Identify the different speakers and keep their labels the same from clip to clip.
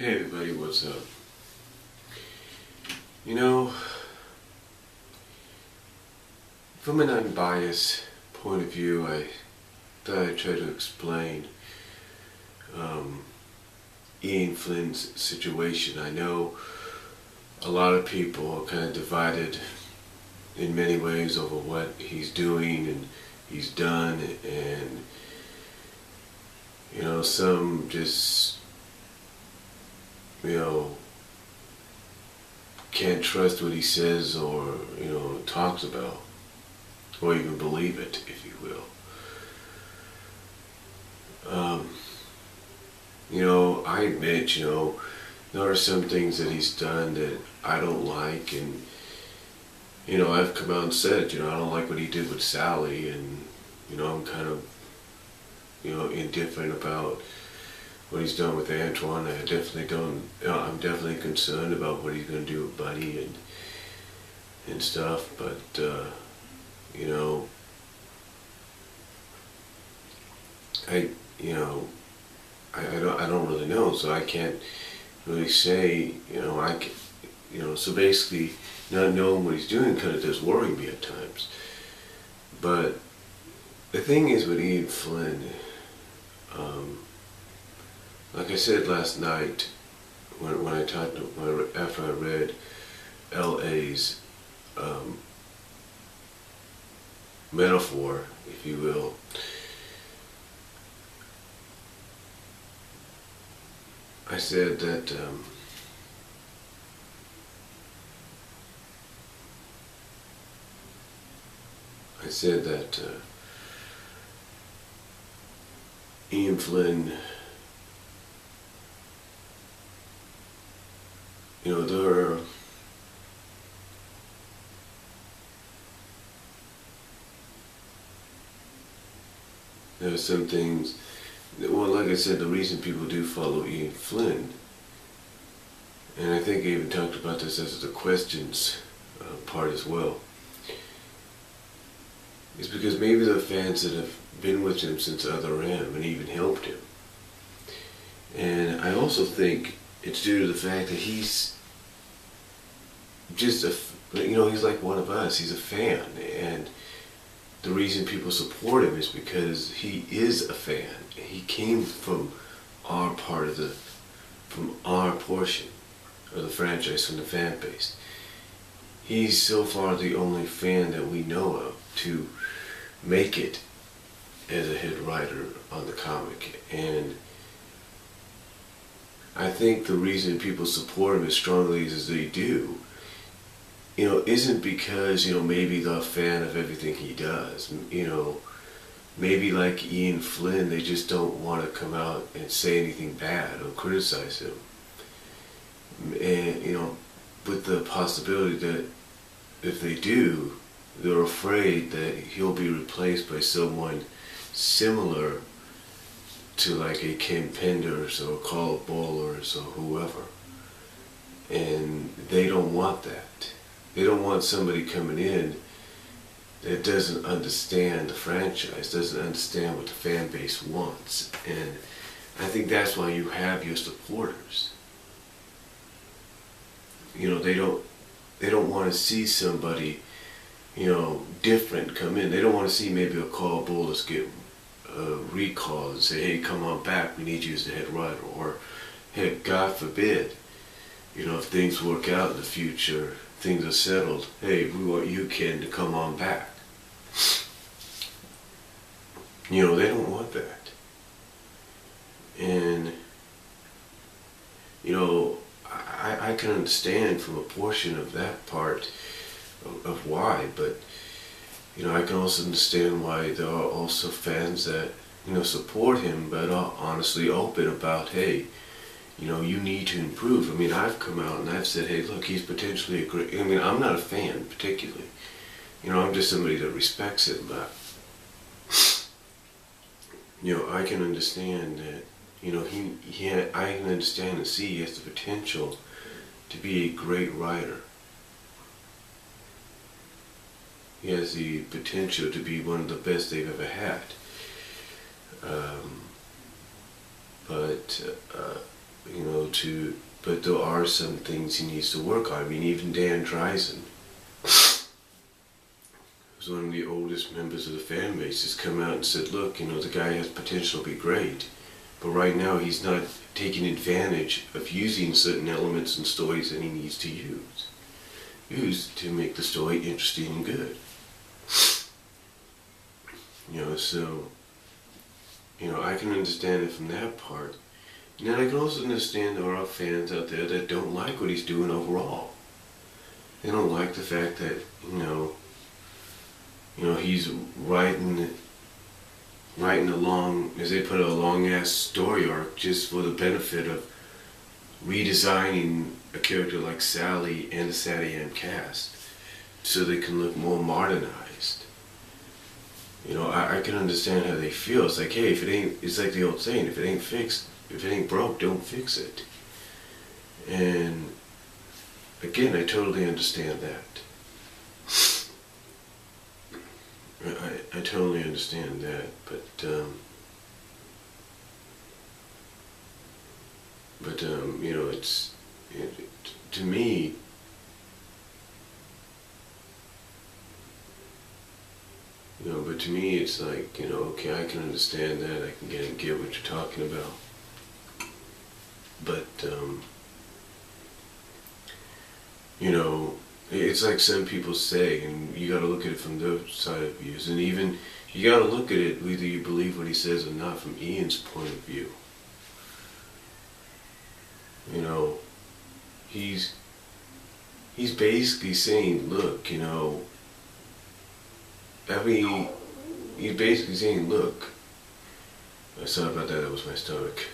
Speaker 1: Hey everybody, what's up? You know, from an unbiased point of view, I thought I'd try to explain um, Ian Flynn's situation. I know a lot of people are kind of divided in many ways over what he's doing and he's done, and some just can't trust what he says or talks about, or even believe it, if you will. I admit, there are some things that he's done that I don't like, and I've come out and said, I don't like what he did with Sally, and I'm kind of indifferent about what he's done with Antoine. I definitely don't. I'm definitely concerned about what he's going to do with Buddy and stuff. But I I don't really know, so I can't really say. So basically, not knowing what he's doing kind of does worry me at times. But the thing is with Ian Flynn. Like I said last night, when I talked after I read L.A.'s metaphor, if you will, I said that Ian Flynn, there are some things. Well, like I said, the reason people do follow Ian Flynn, and I think I even talked about this as the questions part as well, is because maybe the fans that have been with him since Other M and even helped him. And I also think it's due to the fact that he's just he's like one of us. He's a fan, and the reason people support him is because he is a fan. He came from our from our portion of the franchise, from the fan base. He's so far the only fan that we know of to make it as a head writer on the comic. And I think the reason people support him as strongly as they do, isn't because, maybe they're a fan of everything he does. Maybe like Ian Flynn, they just don't want to come out and say anything bad or criticize him. And, with the possibility that if they do, they're afraid that he'll be replaced by someone similar to like a Ken Penders or Carl Bowlers or whoever. And they don't want that. They don't want somebody coming in that doesn't understand the franchise, doesn't understand what the fan base wants. And I think that's why you have your supporters. They don't want to see somebody, different come in. They don't want to see maybe a Carl Bowlers get recalled and say, hey, come on back, we need you as the head writer. Or, hey, God forbid, if things work out in the future, things are settled, hey, we want you, Ken, to come on back. They don't want that. And, I can understand from a portion of that part of why, but, I can also understand why there are also fans that, support him, but are honestly open about, hey, you need to improve. I mean, I've come out and I've said, hey, look, he's potentially a great... I mean, I'm not a fan, particularly. I'm just somebody that respects him, but... I can understand that, I can understand and see he has the potential to be a great writer. He has the potential to be one of the best they've ever had. But but there are some things he needs to work on. I mean, even Dan Dreisen, who's one of the oldest members of the fan base, has come out and said, look, the guy has potential to be great, but right now he's not taking advantage of using certain elements and stories that he needs to use to make the story interesting and good. So, I can understand it from that part. And then I can also understand there are fans out there that don't like what he's doing overall. They don't like the fact that, he's writing a long, as they put it, a long-ass story arc just for the benefit of redesigning a character like Sally and the Sally Ann cast so they can look more modernized. I can understand how they feel. It's like, hey, it's like the old saying, if it ain't broke, don't fix it. And again, I totally understand that. I totally understand that, but to me, it's like, okay, I can understand that, I can get what you're talking about, but it's like some people say, and you got to look at it from those side of views, and even you got to look at it whether you believe what he says or not from Ian's point of view. He's basically saying, look, he's basically saying, look, sorry about that was my stomach,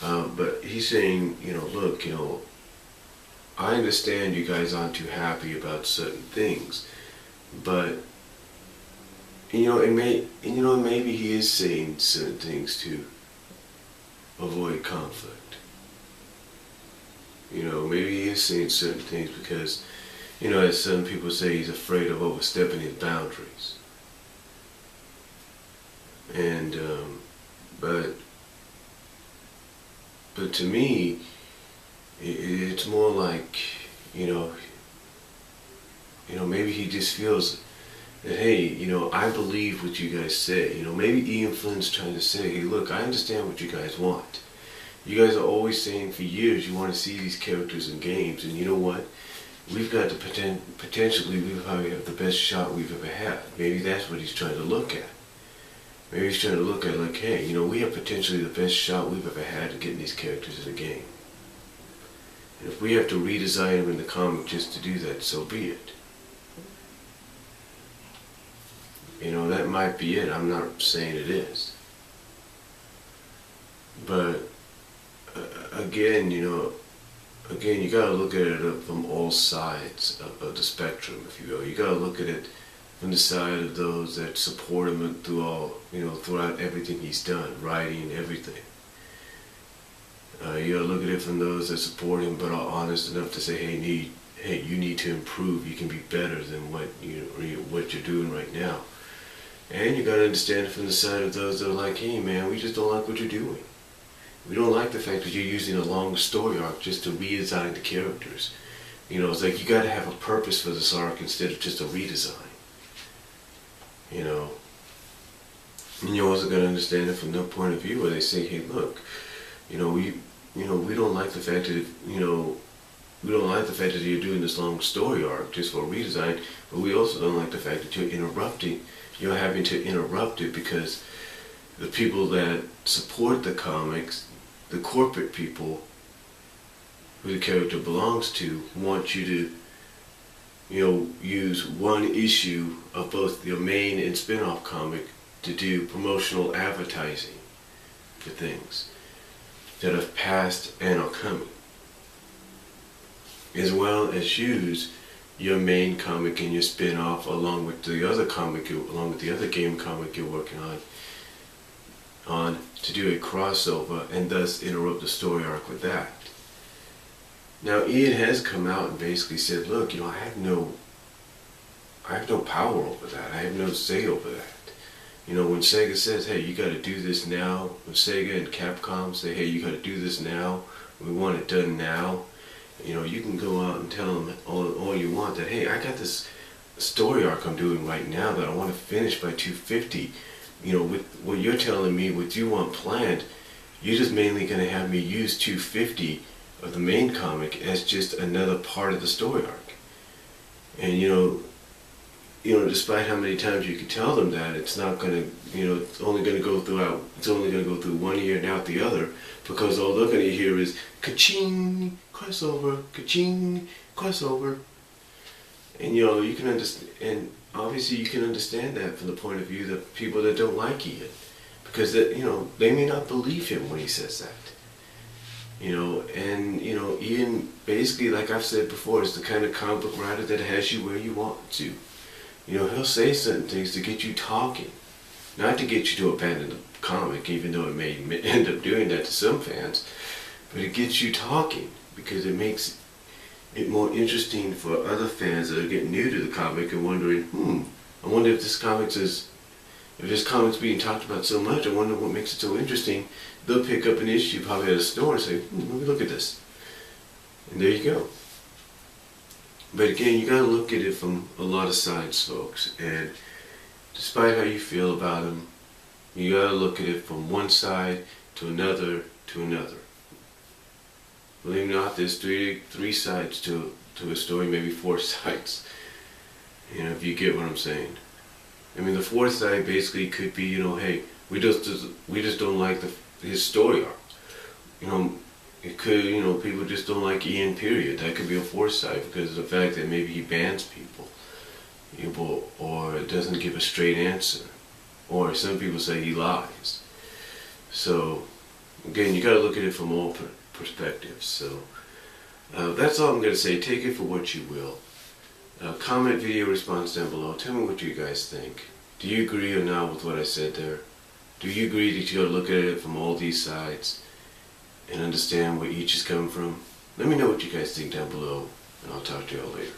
Speaker 1: but he's saying, look, I understand you guys aren't too happy about certain things, but maybe he is saying certain things to avoid conflict. Maybe he is saying certain things because, as some people say, he's afraid of overstepping his boundaries. And but to me, it's more like, maybe he just feels that, hey, I believe what you guys say. Maybe Ian Flynn's trying to say, hey, look, I understand what you guys want. You guys are always saying for years you want to see these characters in games, and you know what? We've got the potentially, we probably have the best shot we've ever had. Maybe that's what he's trying to look at. Maybe he's trying to look at like, hey, we have potentially the best shot we've ever had at getting these characters in the game. And if we have to redesign them in the comic just to do that, so be it. That might be it. I'm not saying it is. But again, you gotta look at it from all sides of the spectrum, if you will. You gotta look at it from the side of those that support him throughout everything he's done, writing, everything. You gotta look at it from those that support him but are honest enough to say, hey, you need to improve. You can be better than what you're doing right now. And you gotta understand it from the side of those that are like, hey man, we just don't like what you're doing. We don't like the fact that you're using a long story arc just to redesign the characters. It's like you gotta have a purpose for this arc instead of just a redesign. And you also gotta understand it from their point of view where they say, hey, look, we don't like the fact that we don't like the fact that you're doing this long story arc just for a redesign, but we also don't like the fact that you're having to interrupt it because the people that support the comics, the corporate people who the character belongs to, want you to, use one issue of both your main and spin-off comic to do promotional advertising for things that have passed and are coming, as well as use your main comic and your spin-off along with the other game comic you're working on to do a crossover and thus interrupt the story arc with that. Now Ian has come out and basically said, look, I have no power over that. I have no say over that. You know, when Sega says, hey, you got to do this now, when Sega and Capcom say, hey, you got to do this now, we want it done now, you know, you can go out and tell them all you want that, hey, I got this story arc I'm doing right now that I want to finish by 250. You know, with what you're telling me, what you want planned, you're just mainly going to have me use 250 of the main comic as just another part of the story arc. And despite how many times you can tell them that, it's not going to, it's only going to go through one ear and out the other, because all they're going to hear is ka-ching, crossover, ka-ching, crossover. And you can understand, and obviously you can understand that from the point of view of people that don't like Ian, because they may not believe him when he says that. Ian, basically, like I've said before, is the kind of comic book writer that has you where you want to. He'll say certain things to get you talking, not to get you to abandon the comic, even though it may end up doing that to some fans, but it gets you talking because it makes it more interesting for other fans that are getting new to the comic and wondering, I wonder if this comic's being talked about so much, I wonder what makes it so interesting. They'll pick up an issue probably at a store and say, let me look at this. And there you go. But again, you gotta look at it from a lot of sides, folks. And despite how you feel about him, you gotta look at it from one side to another to another. Believe it or not, there's three sides to a story, maybe 4 sides. If you get what I'm saying. I mean, the 4th side basically could be, hey, we just don't like his story arc. It could, people just don't like Ian, period. That could be a 4th side because of the fact that maybe he bans people, or doesn't give a straight answer, or some people say he lies. So, again, you got to look at it from all perspectives. So, that's all I'm going to say. Take it for what you will. Comment, video response down below. Tell me what you guys think. Do you agree or not with what I said there? Do you agree that you got to look at it from all these sides and understand where each is coming from? Let me know what you guys think down below, and I'll talk to y'all later.